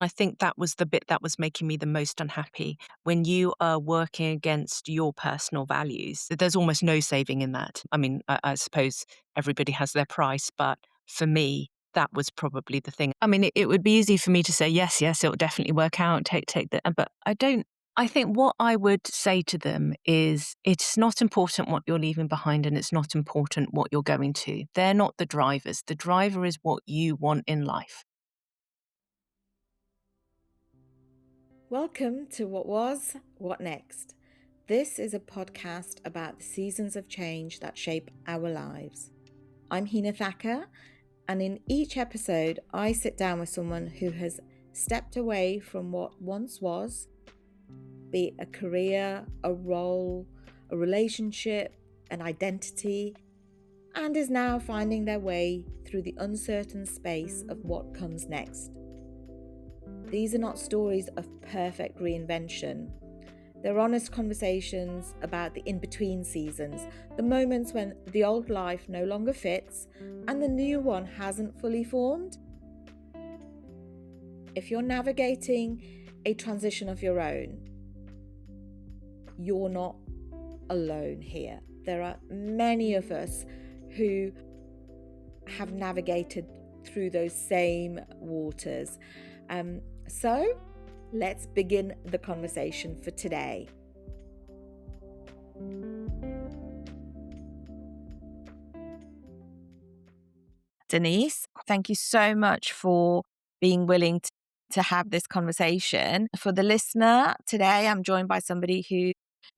I think that was the bit that was making me the most unhappy. When you are working against your personal values, there's almost no saving in that. I mean, I suppose everybody has their price, but for me, that was probably the thing. I mean, it would be easy for me to say, yes, yes, it'll definitely work out, take that. But I don't. I think what I would say to them is it's not important what you're leaving behind and it's not important what you're going to. They're not the drivers. The driver is what you want in life. Welcome to What Was, What Next. This is a podcast about the seasons of change that shape our lives. I'm Hina Thacker, and in each episode, I sit down with someone who has stepped away from what once was, be it a career, a role, a relationship, an identity, and is now finding their way through the uncertain space of what comes next. These are not stories of perfect reinvention. They're honest conversations about the in-between seasons, the moments when the old life no longer fits and the new one hasn't fully formed. If you're navigating a transition of your own, you're not alone here. There are many of us who have navigated through those same waters. So let's begin the conversation for today. Denise, thank you so much for being willing to have this conversation. For the listener, today I'm joined by somebody who,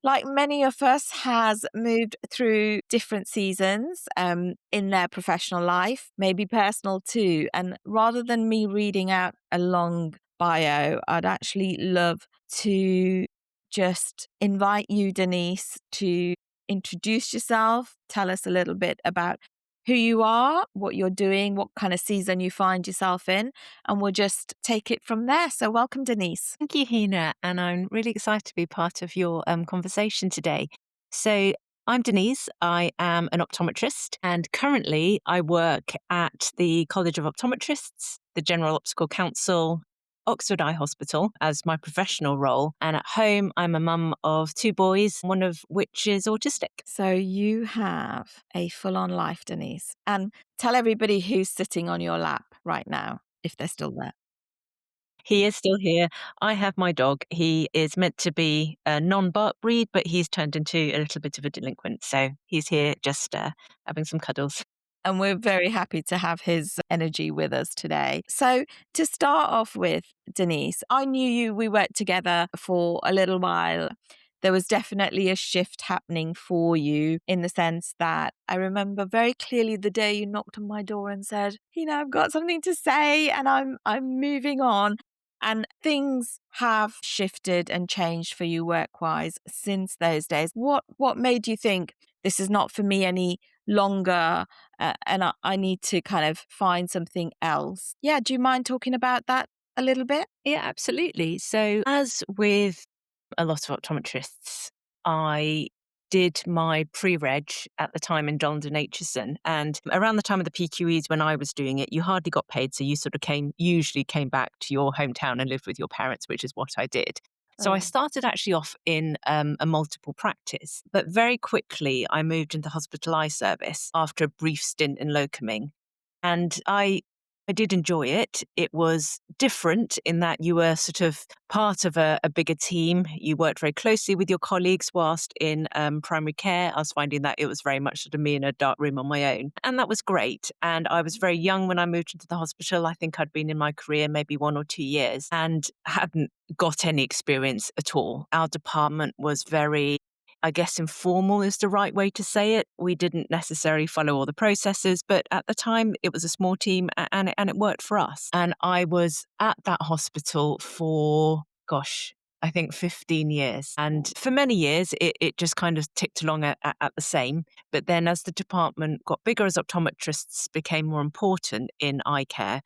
like many of us, has moved through different seasons in their professional life, maybe personal too. And rather than me reading out a long bio, I'd actually love to just invite you, Denise, to introduce yourself, tell us a little bit about who you are, what you're doing, what kind of season you find yourself in, and we'll just take it from there. So welcome, Denise. Thank you, Hina, and I'm really excited to be part of your conversation today. So, I'm Denise. I am an optometrist, and currently I work at the College of Optometrists, the General Optical Council, Oxford Eye Hospital as my professional role. And at home, I'm a mum of two boys, one of which is autistic. So you have a full-on life, Denise. And tell everybody who's sitting on your lap right now, if they're still there. He is still here. I have my dog. He is meant to be a non-bark breed, but he's turned into a little bit of a delinquent. So he's here just having some cuddles. And we're very happy to have his energy with us today. So, to start off with, Denise, I knew you, we worked together for a little while. There was definitely a shift happening for you in the sense that I remember very clearly the day you knocked on my door and said, I've got something to say and I'm moving on. And things have shifted and changed for you work-wise since those days. What made you think this is not for me any longer and I need to kind of find something else? Yeah, do you mind talking about that a little bit? Yeah, absolutely. So, as with a lot of optometrists, I did my pre-reg at the time in London Aitchison. And around the time of the PQEs when I was doing it, you hardly got paid. So you sort of usually came back to your hometown and lived with your parents, which is what I did. So I started actually off in a multiple practice, but very quickly I moved into hospital eye service after a brief stint in locuming. And I did enjoy it. It was different in that you were sort of part of a bigger team. You worked very closely with your colleagues, whilst in primary care, I was finding that it was very much sort of me in a dark room on my own. And that was great. And I was very young when I moved into the hospital. I think I'd been in my career maybe 1 or 2 years and hadn't got any experience at all. Our department was very, I guess, informal is the right way to say it. We didn't necessarily follow all the processes, but at the time it was a small team and it worked for us. And I was at that hospital for, I think 15 years. And for many years, it just kind of ticked along at the same. But then as the department got bigger, as optometrists became more important in eye care,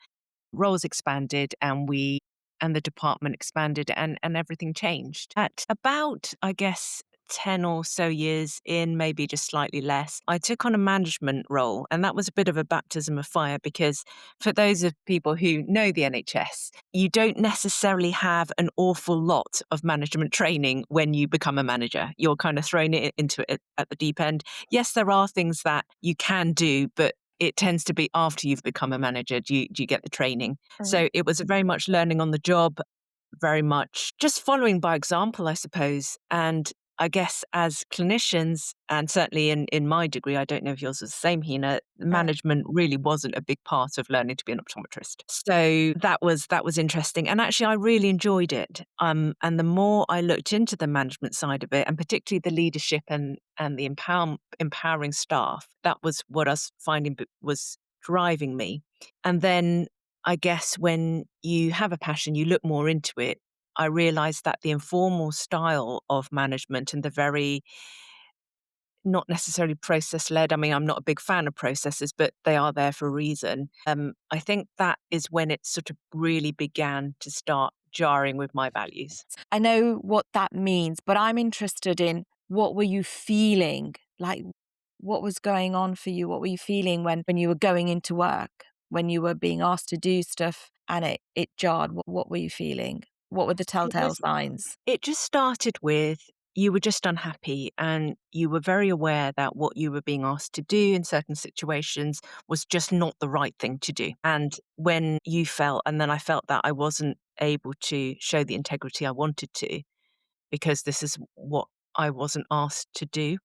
roles expanded and the department expanded and everything changed. At about, I guess, 10 or so years in, maybe just slightly less, I took on a management role. And that was a bit of a baptism of fire because for those of people who know the NHS, you don't necessarily have an awful lot of management training when you become a manager. You're kind of thrown into it at the deep end. Yes, there are things that you can do, but it tends to be after you've become a manager, do you get the training. Mm. So it was very much learning on the job, very much just following by example, I suppose. And I guess as clinicians, and certainly in my degree, I don't know if yours is the same, Hina, management really wasn't a big part of learning to be an optometrist. So that was interesting. And actually I really enjoyed it. And the more I looked into the management side of it, and particularly the leadership and the empowering staff, that was what I was finding was driving me. And then I guess when you have a passion, you look more into it. I realized that the informal style of management and the very not necessarily process led. I mean, I'm not a big fan of processes, but they are there for a reason. I think that is when it sort of really began to start jarring with my values. I know what that means, but I'm interested in what were you feeling? Like, what was going on for you? What were you feeling when you were going into work, when you were being asked to do stuff and it jarred? What were you feeling? What were the It telltale was signs? It just started with you were just unhappy and you were very aware that what you were being asked to do in certain situations was just not the right thing to do. And when you felt, and then I felt that I wasn't able to show the integrity I wanted to because this is what I wasn't asked to do.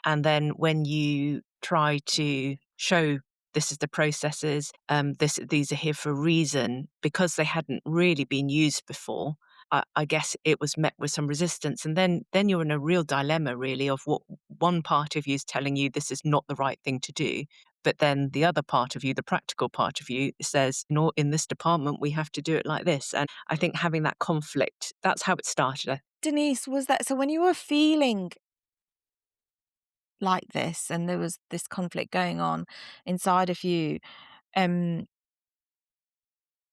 And then when you try to show this is the processes, these are here for a reason, because they hadn't really been used before. I guess it was met with some resistance, and then you're in a real dilemma, really, of what one part of you is telling you this is not the right thing to do, but then the other part of you, the practical part of you, says, no, in this department we have to do it like this. And I think having that conflict, that's how it started. Denise, was that so when you were feeling like this and there was this conflict going on inside of you, um,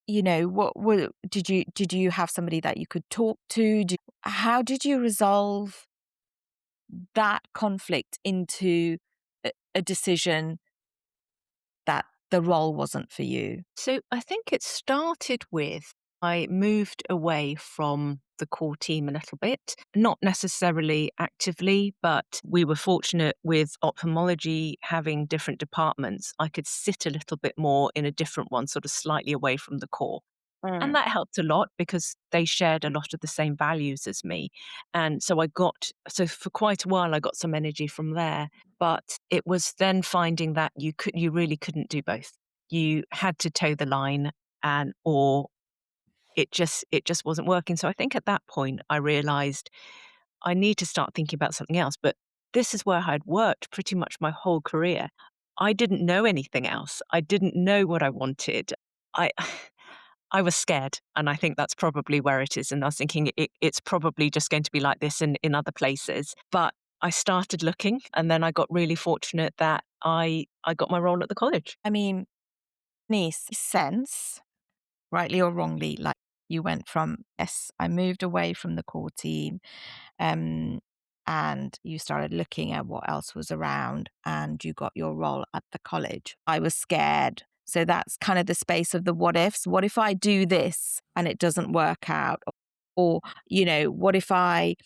did you have somebody that you could talk to? How did you resolve that conflict into a decision that the role wasn't for you? So I think it started with I moved away from the core team a little bit, not necessarily actively, but we were fortunate with ophthalmology having different departments. I could sit a little bit more in a different one, sort of slightly away from the core. And Mm. that helped a lot because they shared a lot of the same values as me. And so for quite a while, I got some energy from there. But it was then finding that you really couldn't do both. You had to toe the line or it just wasn't working. So I think at that point, I realized I need to start thinking about something else. But this is where I'd worked pretty much my whole career. I didn't know anything else. I didn't know what I wanted. I I was scared, and I think that's probably where it is. And I was thinking it's probably just going to be like this in other places. But I started looking, and then I got really fortunate that I got my role at the college. I mean, Denise, sense, rightly or wrongly, like you went from, yes, I moved away from the core team, um, and you started looking at what else was around and you got your role at the college. I was scared. So that's kind of the space of the what ifs. What if I do this and it doesn't work out? Or, what if I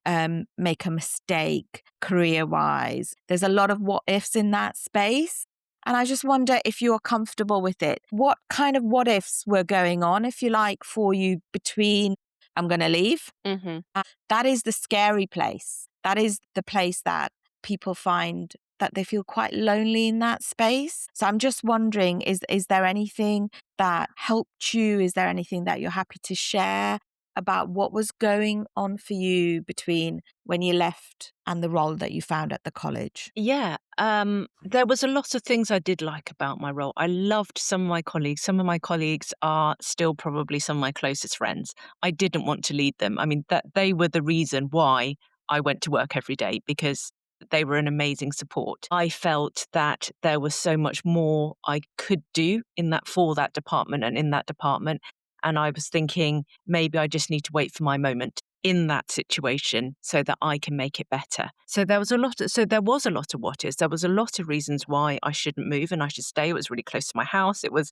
make a mistake career wise? There's a lot of what ifs in that space. And I just wonder if you're comfortable with it. What kind of what ifs were going on, if you like, for you between I'm going to leave? Hmm. That is the scary place. That is the place that people find that they feel quite lonely in that space. So I'm just wondering, is there anything that helped you? Is there anything that you're happy to share about what was going on for you between when you left and the role that you found at the college? Yeah, there was a lot of things I did like about my role. I loved some of my colleagues. Some of my colleagues are still probably some of my closest friends. I didn't want to lead them. I mean, that they were the reason why I went to work every day because they were an amazing support. I felt that there was so much more I could do for that department and in that department. And I was thinking maybe I just need to wait for my moment. in that situation so that I can make it better. So there was a lot of what ifs. There was a lot of reasons why I shouldn't move and I should stay. It was really close to my house. It was,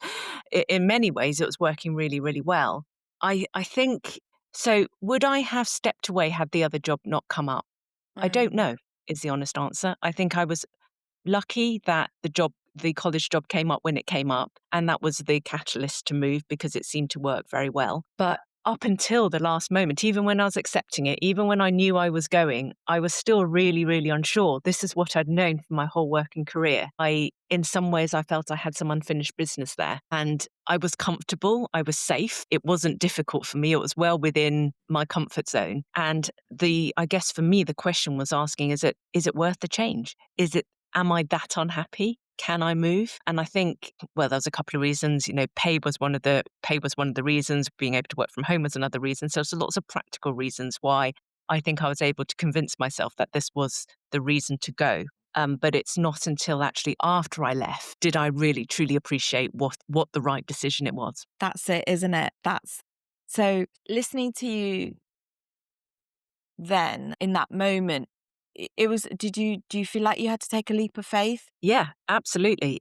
in many ways, it was working really, really well. I think, so would I have stepped away had the other job not come up? I don't Mm. know, is the honest answer. I think I was lucky that the college job came up when it came up, and that was the catalyst to move because it seemed to work very well. But up until the last moment, even when I was accepting it, even when I knew I was going, I was still really, really unsure. This is what I'd known for my whole working career. In some ways, I felt I had some unfinished business there, and I was comfortable. I was safe. It wasn't difficult for me. It was well within my comfort zone. And I guess for me, the question was asking, is it worth the change? Am I that unhappy? Can I move? And I think, well, there's a couple of reasons. Pay was one of the reasons. Being able to work from home was another reason. So there's lots of practical reasons why I think I was able to convince myself that this was the reason to go. But it's not until actually after I left did I really truly appreciate what the right decision it was. That's it, isn't it? So listening to you then in that moment, it was, do you feel like you had to take a leap of faith? Yeah, absolutely.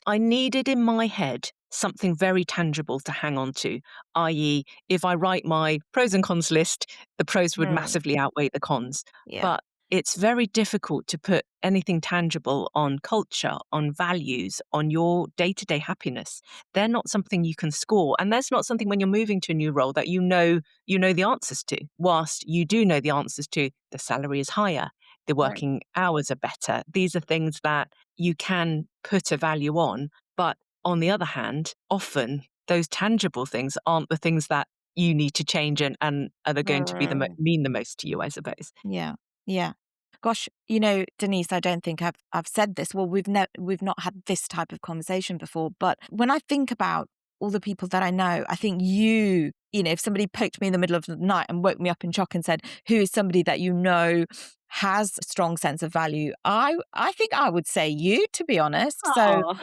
I needed in my head something very tangible to hang on to, i.e., if I write my pros and cons list, the pros would Mm. massively outweigh the cons. Yeah. But it's very difficult to put anything tangible on culture, on values, on your day to day happiness. They're not something you can score. And that's not something when you're moving to a new role that you know the answers to. Whilst you do know the answers to, the salary is higher, the Right. working hours are better. These are things that you can put a value on. But on the other hand, often those tangible things aren't the things that you need to change and are going to be Mm. mean the most to you, I suppose. Yeah. Yeah. Gosh, Denise, I don't think I've said this. Well, we've not had this type of conversation before, but when I think about all the people that I know, I think if somebody poked me in the middle of the night and woke me up in shock and said, "Who is somebody that you know has a strong sense of value?" I think I would say you, to be honest. So Oh,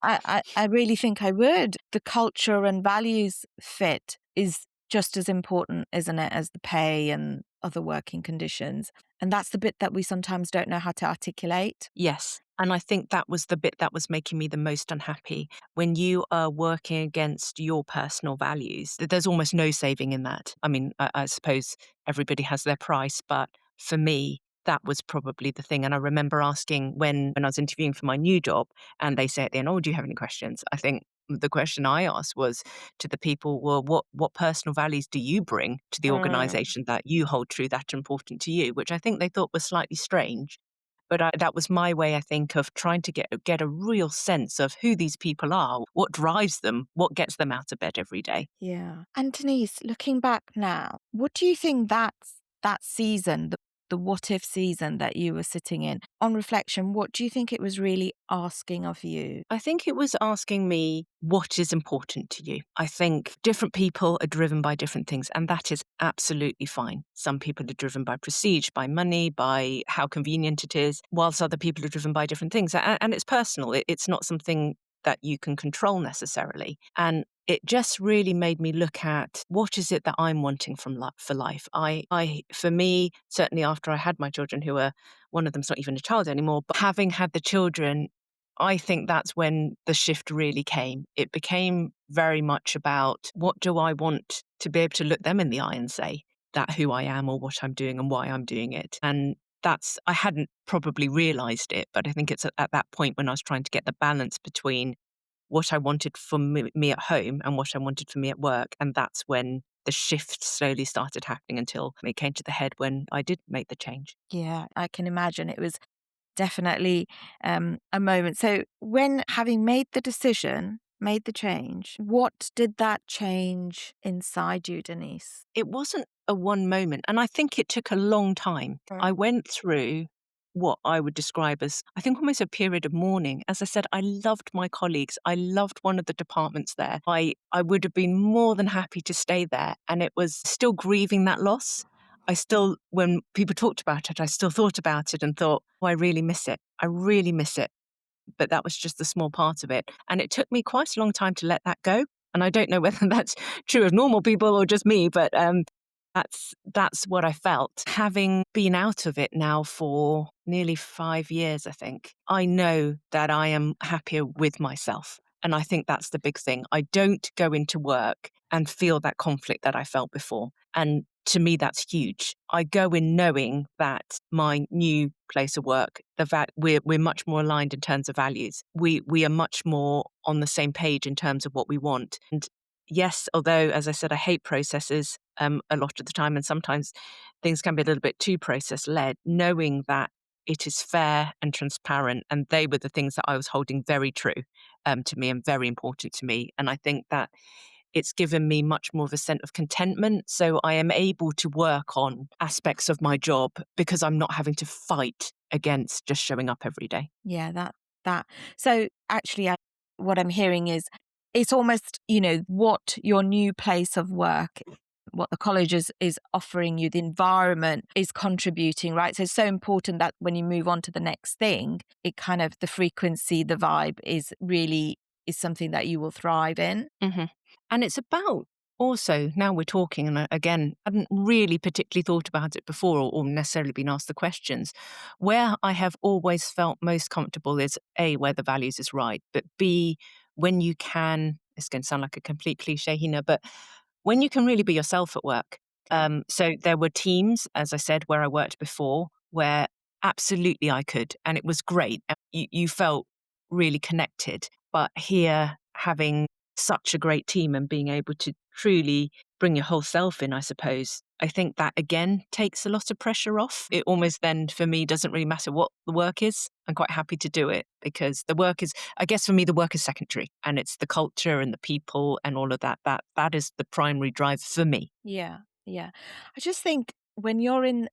I really think I would. The culture and values fit is just as important, isn't it, as the pay and other working conditions. And that's the bit that we sometimes don't know how to articulate. yes. And I think that was the bit that was making me the most unhappy. When you are working against your personal values, there's almost no saving in that. I mean, I suppose everybody has their price, but for me, that was probably the thing. And I remember asking when I was interviewing for my new job, and they say at the end, "Oh, do you have any questions?" I think the question I asked was to the people, well, what personal values do you bring to the Mm. organization that you hold true, that are important to you? Which I think they thought was slightly strange. But that was my way, I think, of trying to get a real sense of who these people are, what drives them, what gets them out of bed every day. Yeah. And Denise, looking back now, what do you think that season, the what if season that you were sitting in, on reflection, what do you think it was really asking of you? I think it was asking me what is important to you. I think different people are driven by different things, and that is absolutely fine. Some people are driven by prestige, by money, by how convenient it is, whilst other people are driven by different things. And it's personal, it's not something that you can control necessarily. And it just really made me look at what is it that I'm wanting for life. For me, certainly after I had my children, who are one of them's not even a child anymore, but having had the children, I think that's when the shift really came. It became very much about what do I want to be able to look them in the eye and say that who I am or what I'm doing and why I'm doing it. And I hadn't probably realized it, but I think it's at that point when I was trying to get the balance between what I wanted for me at home and what I wanted for me at work. And that's when the shift slowly started happening until it came to the head when I did make the change. Yeah, I can imagine it was definitely a moment. So, when having made the decision, made the change, what did that change inside you, Denise? It wasn't a one moment, and I think it took a long time. I Mm. went through what I would describe as, I think, almost a period of mourning. As I said, I loved my colleagues. I loved one of the departments there. I would have been more than happy to stay there, and it was still grieving that loss. When people talked about it, I still thought about it and thought, oh, I really miss it. I really miss it. But that was just a small part of it. And it took me quite a long time to let that go. And I don't know whether that's true of normal people or just me, but That's what I felt. Having been out of it now for nearly 5 years, I think, I know that I am happier with myself. And I think that's the big thing. I don't go into work and feel that conflict that I felt before. And to me, that's huge. I go in knowing that my new place of work, we're much more aligned in terms of values. We are much more on the same page in terms of what we want. And yes, although, as I said, I hate processes a lot of the time, and sometimes things can be a little bit too process led, knowing that it is fair and transparent. And they were the things that I was holding very true to me and very important to me. And I think that it's given me much more of a sense of contentment. So I am able to work on aspects of my job because I'm not having to fight against just showing up every day. Yeah, that. So actually, what I'm hearing is it's almost, what your new place of work, what the college is offering you, the environment is contributing, right? So it's so important that when you move on to the next thing, it kind of the frequency, the vibe is something that you will thrive in. hmm And it's about also, now we're talking, and again, I hadn't really particularly thought about it before or necessarily been asked the questions. Where I have always felt most comfortable is A, where the values is right, but B, when you can, it's going to sound like a complete cliche, Hina, but when you can really be yourself at work. Okay. So there were teams, as I said, where I worked before, where absolutely I could, and it was great. And you felt really connected. But here, having such a great team and being able to truly bring your whole self in, I suppose, I think that again takes a lot of pressure off. It almost then, for me, doesn't really matter what the work is. I'm quite happy to do it because the work is, I guess for me, the work is secondary and it's the culture and the people and all of that. That is the primary drive for me. Yeah, yeah. I just think when you're in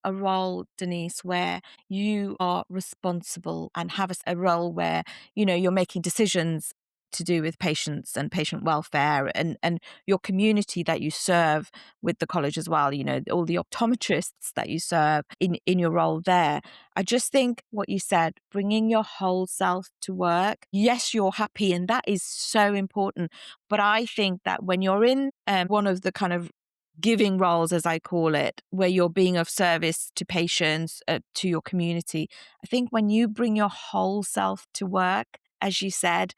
a role, Denise, where you are responsible and have a role where you're making decisions to do with patients and patient welfare and your community that you serve with the college as well, all the optometrists that you serve in your role there. I just think what you said, bringing your whole self to work, yes, you're happy, and that is so important. But I think that when you're in one of the kind of giving roles, as I call it, where you're being of service to patients, to your community, I think when you bring your whole self to work, as you said,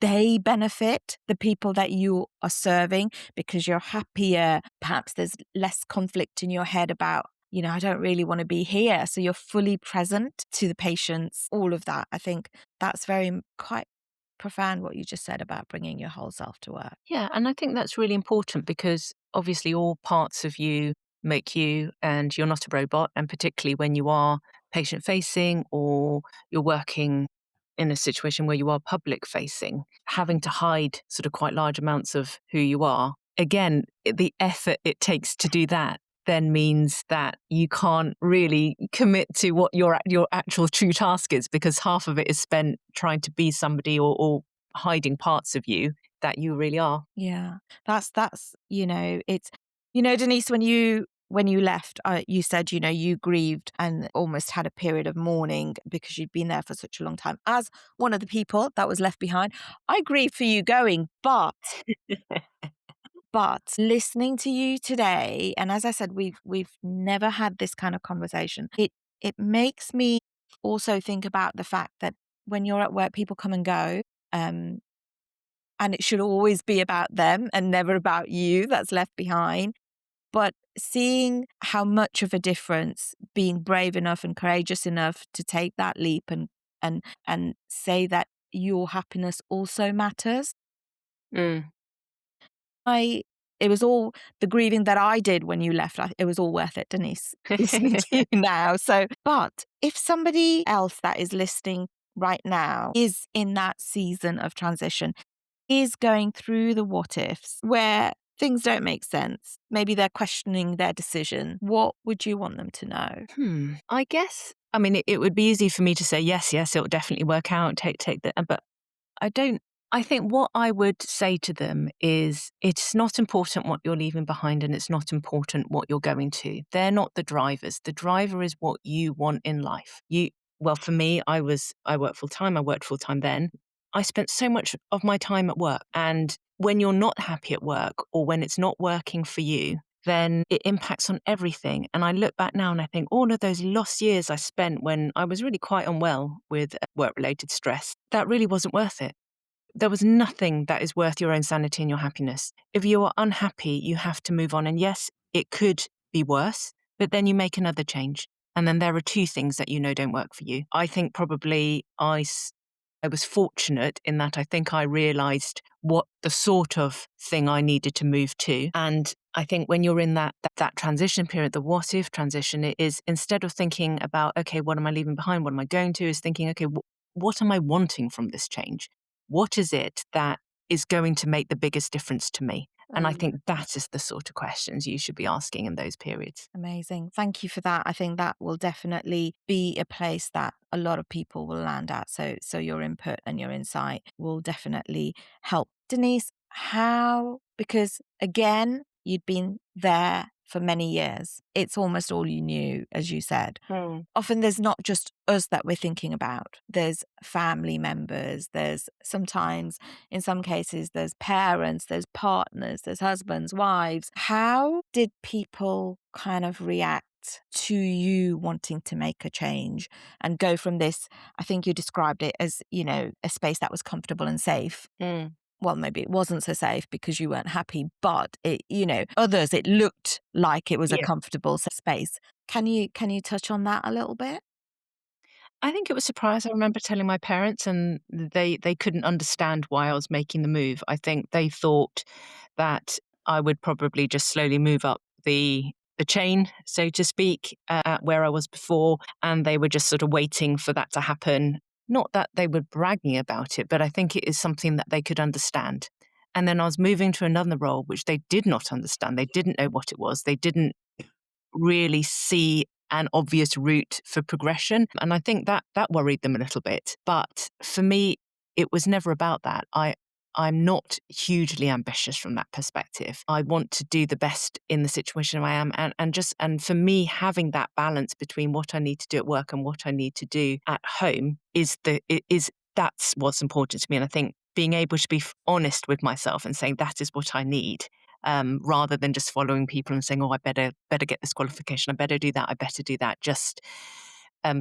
they benefit, the people that you are serving, because you're happier. Perhaps there's less conflict in your head about, I don't really want to be here. So you're fully present to the patients, all of that. I think that's quite profound what you just said about bringing your whole self to work. Yeah, and I think that's really important because obviously all parts of you make you, and you're not a robot. And particularly when you are patient facing or you're working in a situation where you are public facing, having to hide sort of quite large amounts of who you are, again, the effort it takes to do that then means that you can't really commit to what your actual true task is because half of it is spent trying to be somebody or hiding parts of you that you really are. Yeah, that's it's Denise, when you left, you said you grieved and almost had a period of mourning because you'd been there for such a long time. As one of the people that was left behind, I grieve for you going, but listening to you today, and as I said, we've never had this kind of conversation. It makes me also think about the fact that when you're at work, people come and go. Um, and it should always be about them and never about you that's left behind. But seeing how much of a difference being brave enough and courageous enough to take that leap and say that your happiness also matters. Mm. I It was all the grieving that I did when you left. It was all worth it, Denise, listening to you now. So, but if somebody else that is listening right now is in that season of transition, is going through the what ifs where things don't make sense. Maybe they're questioning their decision. What would you want them to know? I guess, I mean, it would be easy for me to say, yes, it'll definitely work out, take the, but I don't, I think what I would say to them is it's not important what you're leaving behind and it's not important what you're going to. They're not the drivers. The driver is what you want in life. Well, for me, I worked full time. I worked full time then. I spent so much of my time at work and when you're not happy at work or when it's not working for you, then it impacts on everything. And I look back now and I think all of those lost years I spent when I was really quite unwell with work related stress, that really wasn't worth it. There was nothing that is worth your own sanity and your happiness. If you are unhappy, you have to move on. And yes, it could be worse, but then you make another change. And then there are two things that you know don't work for you. I think probably I was fortunate in that I think I realized what the sort of thing I needed to move to. And I think when you're in that transition period, the what if transition, it is instead of thinking about, okay, what am I leaving behind? What am I going to? Is thinking, okay, what am I wanting from this change? What is it that is going to make the biggest difference to me? And I Mm. think that is the sort of questions you should be asking in those periods. Amazing. Thank you for that. I think that will definitely be a place that a lot of people will land at. So your input and your insight will definitely help. Denise, how, because again, you'd been there for many years. It's almost all you knew, as you said. Mm. Often there's not just us that we're thinking about. There's family members, there's sometimes, in some cases, there's parents, there's partners, there's husbands, wives. How did people kind of react to you wanting to make a change and go from this? I think you described it as, a space that was comfortable and safe. Mm. Well, maybe it wasn't so safe because you weren't happy, but others, it looked like it was a Yeah. comfortable space. Can you touch on that a little bit? I think it was a surprise. I remember telling my parents, and they couldn't understand why I was making the move. I think they thought that I would probably just slowly move up the chain, so to speak, at where I was before, and they were just sort of waiting for that to happen. Not that they were bragging about it, but I think it is something that they could understand. And then I was moving to another role, which they did not understand. They didn't know what it was. They didn't really see an obvious route for progression. And I think that worried them a little bit. But for me, it was never about that. I'm not hugely ambitious from that perspective. I want to do the best in the situation I am, and for me, having that balance between what I need to do at work and what I need to do at home is that's what's important to me. And I think being able to be honest with myself and saying that is what I need, rather than just following people and saying, "Oh, I better get this qualification. I better do that. I better do that." Just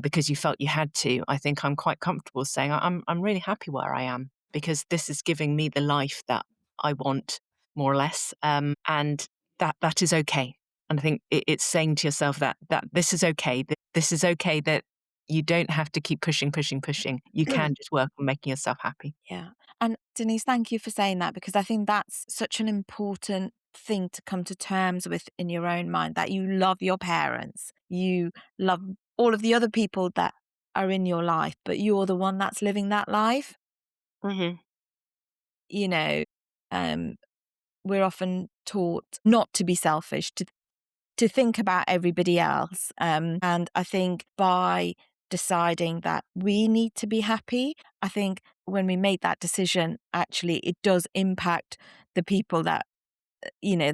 because you felt you had to. I think I'm quite comfortable saying I'm really happy where I am because this is giving me the life that I want, more or less, and that is okay. And I think it's saying to yourself that this is okay. That this is okay. That you don't have to keep pushing, pushing, pushing. You can just work on making yourself happy. Yeah. And Denise, thank you for saying that because I think that's such an important thing to come to terms with in your own mind, that you love your parents, you love all of the other people that are in your life, but you're the one that's living that life. Hmm. You know, um, we're often taught not to be selfish, to think about everybody else. And I think by deciding that we need to be happy, I think when we make that decision, actually, it does impact the people that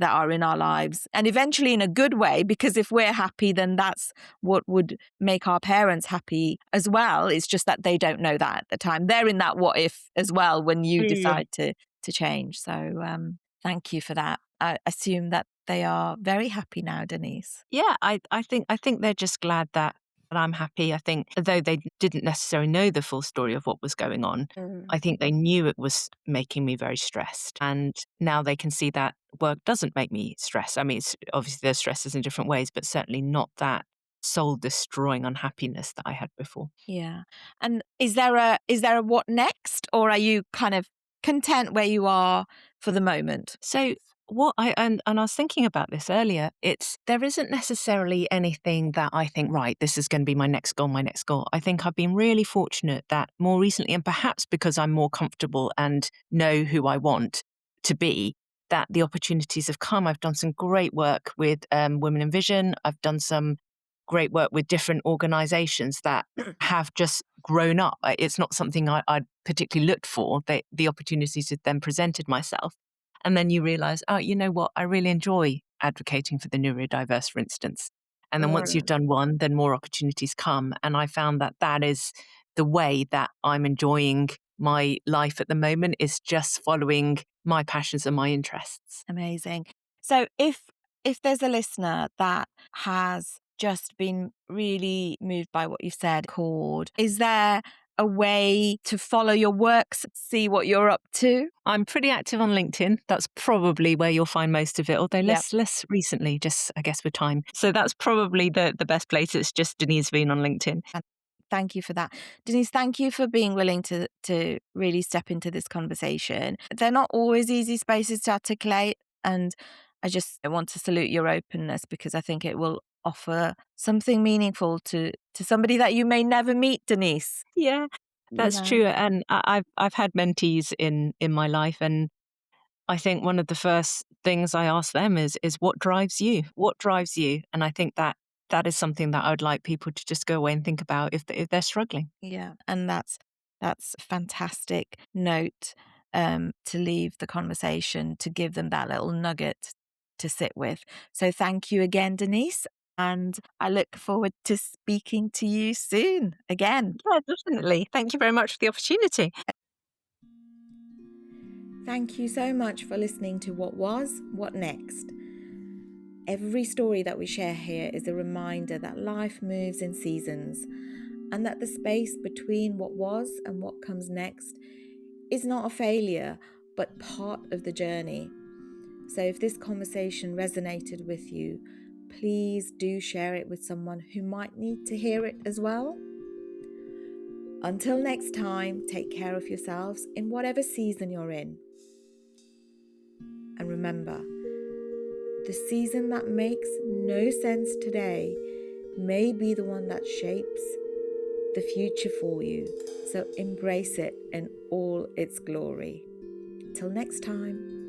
are in our lives, and eventually in a good way, because if we're happy, then that's what would make our parents happy as well. It's just that they don't know that at the time. They're in that what if as well when you decide to change. So thank you for that. I assume that they are very happy now, Denise. Yeah, I think they're just glad that I'm happy. I think though they didn't necessarily know the full story of what was going on, Mm. I think they knew it was making me very stressed. And now they can see that work doesn't make me stressed. I mean, it's obviously there's stresses in different ways, but certainly not that soul destroying unhappiness that I had before. Yeah. And is there a what next, or are you kind of content where you are for the moment? So what I was thinking about this earlier, it's there isn't necessarily anything that I think, right, this is going to be my next goal, my next goal. I think I've been really fortunate that more recently, and perhaps because I'm more comfortable and know who I want to be, that the opportunities have come. I've done some great work with Women in Vision. I've done some great work with different organizations that have just grown up. It's not something I particularly looked for. The opportunities had then presented myself. And then you realize, oh, you know what? I really enjoy advocating for the neurodiverse, for instance. And then once you've Mm. done one, then more opportunities come. And I found that that is the way that I'm enjoying my life at the moment is just following my passions and my interests. Amazing. So if there's a listener that has just been really moved by what you've said, is there a way to follow your works, see what you're up to? I'm pretty active on LinkedIn. That's probably where you'll find most of it, although Yep. less recently, just I guess with time. So that's probably the best place. It's just Denise Voon on LinkedIn. And thank you for that. Denise, thank you for being willing to really step into this conversation. They're not always easy spaces to articulate, and I just want to salute your openness because I think it will offer something meaningful to somebody that you may never meet, Denise. Yeah, You that's know? true. And I've had mentees in my life, and I think one of the first things I ask them is what drives you? What drives you? And I think that is something that I would like people to just go away and think about if they're struggling. Yeah, and that's a fantastic note to leave the conversation, to give them that little nugget to sit with. So thank you again, Denise, and I look forward to speaking to you soon again. Yeah, definitely. Thank you very much for the opportunity. Thank you so much for listening to What Was, What Next. Every story that we share here is a reminder that life moves in seasons and that the space between what was and what comes next is not a failure, but part of the journey. So if this conversation resonated with you, please do share it with someone who might need to hear it as well. Until next time, take care of yourselves in whatever season you're in. And remember, the season that makes no sense today may be the one that shapes the future for you. So embrace it in all its glory. Till next time.